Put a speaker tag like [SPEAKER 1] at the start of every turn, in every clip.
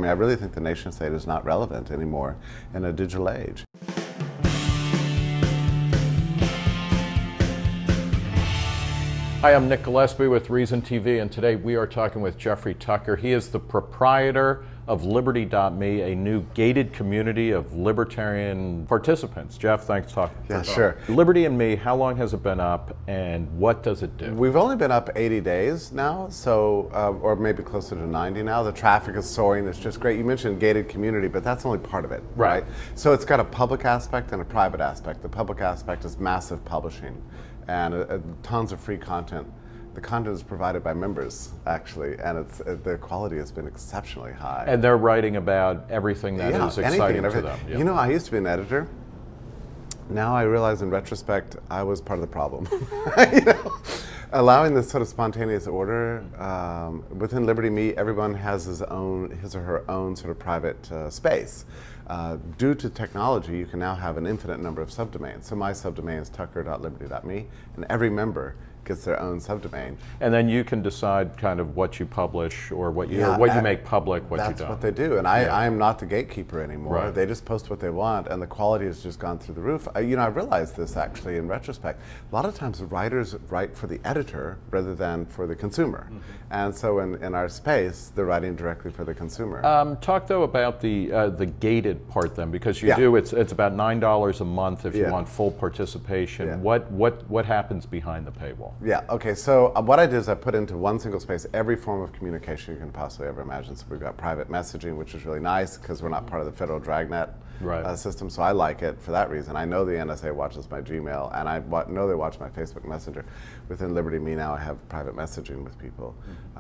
[SPEAKER 1] mean, I really think the nation state is not relevant anymore in a digital age.
[SPEAKER 2] Hi, I'm Nick Gillespie with Reason TV, and today we are talking with Jeffrey Tucker. He is the proprietor of Liberty.me, a new gated community of libertarian participants. Jeff, thanks for talking.
[SPEAKER 1] Yeah, sure.
[SPEAKER 2] Liberty and Me, how long has it been up, and what does it do?
[SPEAKER 1] We've only been up 80 days now, so or maybe closer to 90 now. The traffic is soaring. It's just great. You mentioned gated community, but that's only part of it, right? So it's got a public aspect and a private aspect. The public aspect is massive publishing and tons of free content. The content is provided by members, actually, and the quality has been exceptionally high.
[SPEAKER 2] And they're writing about everything that is exciting to them.
[SPEAKER 1] You know, I used to be an editor. Now I realize in retrospect, I was part of the problem. You know? Allowing this sort of spontaneous order, within Liberty.me, everyone has his or her own sort of private space. Due to technology, you can now have an infinite number of subdomains. So my subdomain is tucker.liberty.me, and every member gets their own subdomain.
[SPEAKER 2] And then you can decide kind of what you publish or what you make public, what you don't.
[SPEAKER 1] That's what they do, and I am not the gatekeeper anymore.
[SPEAKER 2] Right.
[SPEAKER 1] They just post what they want, and the quality has just gone through the roof. You know, I realized this actually in retrospect. A lot of times writers write for the editor rather than for the consumer. Mm-hmm. And so in our space, they're writing directly for the consumer.
[SPEAKER 2] Talk though about the gated part then, because you do, it's about $9 a month if you want full participation. Yeah. What happens behind the paywall?
[SPEAKER 1] Yeah, okay, so what I did is I put into one single space every form of communication you can possibly ever imagine. So we've got private messaging, which is really nice because we're not part of the federal dragnet system, so I like it for that reason. I know the NSA watches my Gmail, and I know they watch my Facebook Messenger. Within Liberty.me now, I have private messaging with people.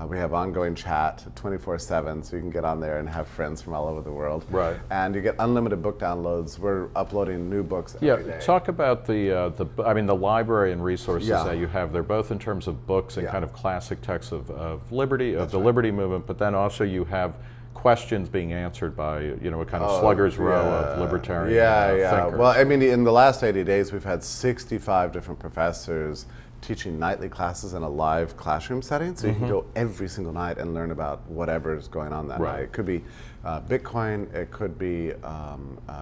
[SPEAKER 1] We have ongoing chat 24/7, so you can get on there and have friends from all over the world.
[SPEAKER 2] Right.
[SPEAKER 1] And you get unlimited book downloads. We're uploading new books every day.
[SPEAKER 2] Talk about the library and resources that you have there, both in terms of books and kind of classic texts of liberty, of the liberty movement, but then also you have questions being answered by, you know, a kind of slugger's row of libertarian thinkers.
[SPEAKER 1] Well, I mean, in the last 80 days, we've had 65 different professors teaching nightly classes in a live classroom setting, so you can go every single night and learn about whatever is going on that night. It could be Bitcoin, it could be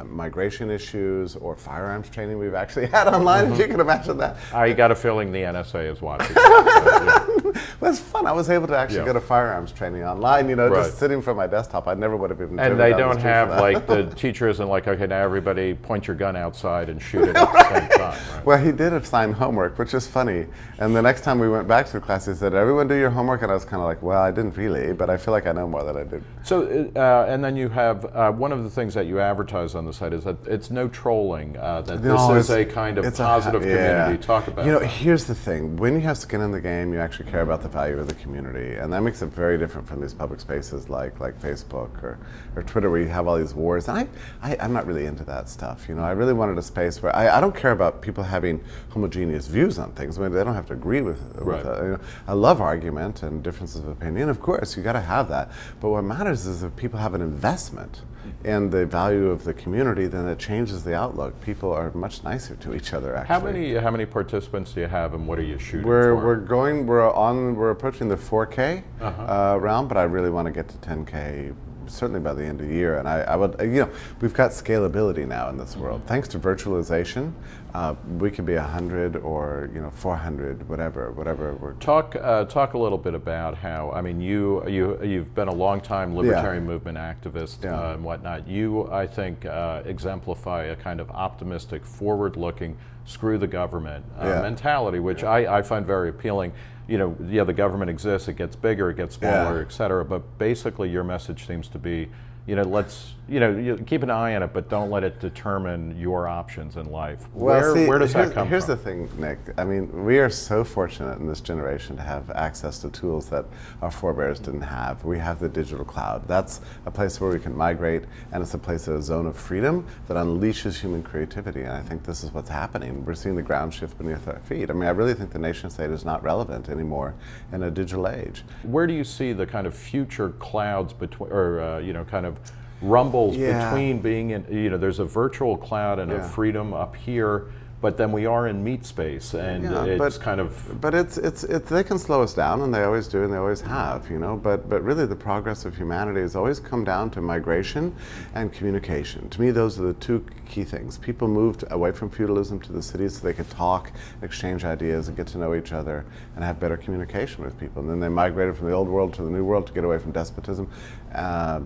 [SPEAKER 1] migration issues, or firearms training we've actually had online, if you can imagine that.
[SPEAKER 2] I got a feeling the NSA is watching.
[SPEAKER 1] Well, it's fun. I was able to actually go to firearms training online, you know, just sitting from my desktop. I never would have even
[SPEAKER 2] And they don't have, like, the teacher isn't like, okay, now everybody point your gun outside and shoot it at the same time. Right?
[SPEAKER 1] Well, he did assign homework, which is funny. And the next time we went back to the class, he said, everyone do your homework? And I was kind of like, well, I didn't really, but I feel like I know more than I did.
[SPEAKER 2] So, and then you have, one of the things that you advertise on the site is that it's no trolling, that this is a kind of positive community. Talk about
[SPEAKER 1] You know,
[SPEAKER 2] that.
[SPEAKER 1] here's the thing. When you have skin in the game, you actually care about the value of the community. And that makes it very different from these public spaces like Facebook or Twitter, where you have all these wars. And I'm not really into that stuff. You know, I really wanted a space where I don't care about people having homogeneous views on things. I mean, they don't have to agree with you know, I love argument and differences of opinion. Of course, you got to have that. But what matters is if people have an investment in the value of the community, then it changes the outlook. People are much nicer to each other, actually.
[SPEAKER 2] How many participants do you have, and what are you shooting
[SPEAKER 1] for? We're approaching the 4K round, but I really want to get to 10K certainly by the end of the year. And I would, you know, we've got scalability now in this world. Thanks to virtualization, we could be 100 or, you know, 400, whatever we're
[SPEAKER 2] talk a little bit about how, I mean, you've been a long time libertarian movement activist and whatnot. You, I think, exemplify a kind of optimistic, forward-looking, screw the government mentality, which I find very appealing. You know, the government exists, it gets bigger, it gets smaller, et cetera, but basically your message seems to be, you know, let's, you know, you keep an eye on it, but don't let it determine your options in life.
[SPEAKER 1] Well,
[SPEAKER 2] where does that come from?
[SPEAKER 1] Here's the thing, Nick. I mean, we are so fortunate in this generation to have access to tools that our forebears didn't have. We have the digital cloud. That's a place where we can migrate, and it's a place, a zone of freedom that unleashes human creativity. And I think this is what's happening. We're seeing the ground shift beneath our feet. I mean, I really think the nation state is not relevant anymore in a digital age.
[SPEAKER 2] Where do you see the kind of future clouds between, or you know, kind of rumbles between being in, you know, there's a virtual cloud and a freedom up here, but then we are in meat space, and it's kind of...
[SPEAKER 1] But it's they can slow us down, and they always do, and they always have, you know, but really the progress of humanity has always come down to migration and communication. To me, those are the two key things. People moved away from feudalism to the cities so they could talk, exchange ideas, and get to know each other, and have better communication with people. And then they migrated from the old world to the new world to get away from despotism.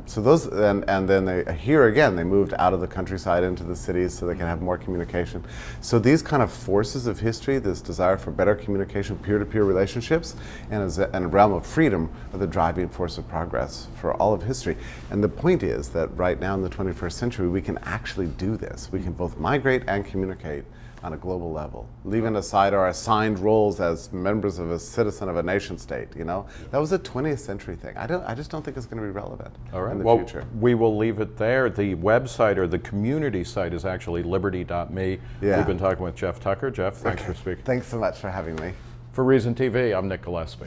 [SPEAKER 1] So those, and then here again, they moved out of the countryside into the cities so they can have more communication. So these kind of forces of history, this desire for better communication, peer-to-peer relationships, and a realm of freedom are the driving force of progress for all of history. And the point is that right now in the 21st century, we can actually do this. We can both migrate and communicate on a global level, leaving aside our assigned roles as members of a citizen of a nation state. You know, that was a 20th century thing. I just don't think it's going to be relevant in the future.
[SPEAKER 2] We will leave it there. The website or the community site is actually liberty.me. We've been talking with Jeff Tucker. Jeff, thanks for speaking.
[SPEAKER 1] Thanks so much for having me.
[SPEAKER 2] For Reason TV, I'm Nick Gillespie.